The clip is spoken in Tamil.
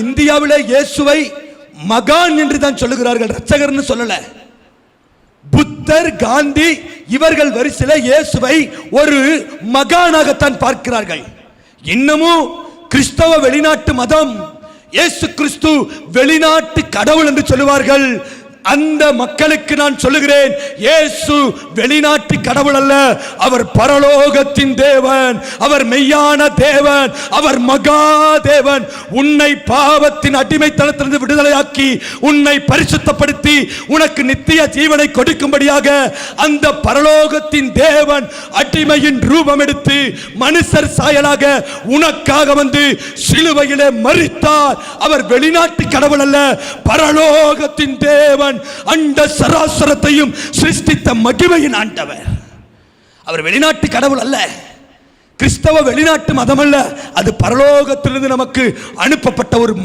இந்தியாவிலே இயேசுவை மகான் என்று தான் சொல்லுகிறார்கள், ரட்சகர்னு சொல்லல. புத்தர், காந்தி இவர்கள் வரிசையில் இயேசுவை ஒரு மகானாகத்தான் பார்க்கிறார்கள். இன்னமும் கிறிஸ்தவ வெளிநாட்டு மதம் இயேசு கிறிஸ்து வெளிநாட்டு கடவுள் என்று சொல்லுவார்கள். அந்த மக்களுக்கு நான் சொல்லுகிறேன், இயேசு வெளிநாட்டு கடவுள் அல்ல, அவர் பரலோகத்தின் தேவன், அவர் மெய்யான தேவன், அவர் மகா தேவன். உன்னை பாவத்தின் அடிமைத்தனத்திலிருந்து விடுதலையாக்கி உன்னை பரிசுத்தப்படுத்தி உனக்கு நித்திய ஜீவனை கொடுக்கும்படியாக அந்த பரலோகத்தின் தேவன் அடிமையின் ரூபம் எடுத்து மனுஷர் சாயலாக உனக்காக வந்து சிலுவையிலே மரித்தார். அவர் வெளிநாட்டு கடவுள் அல்ல, பரலோகத்தின் தேவன், அண்ட சராசரத்தையும் சிருஷ்டித்த மகிமையின் ஆண்டவர். அவர் வெளிநாட்டு கடவுள் அல்ல, கிறிஸ்தவ வெளிநாட்டு மதம் அல்ல, அது பரலோகத்திலிருந்து நமக்கு அனுப்பப்பட்ட ஒரு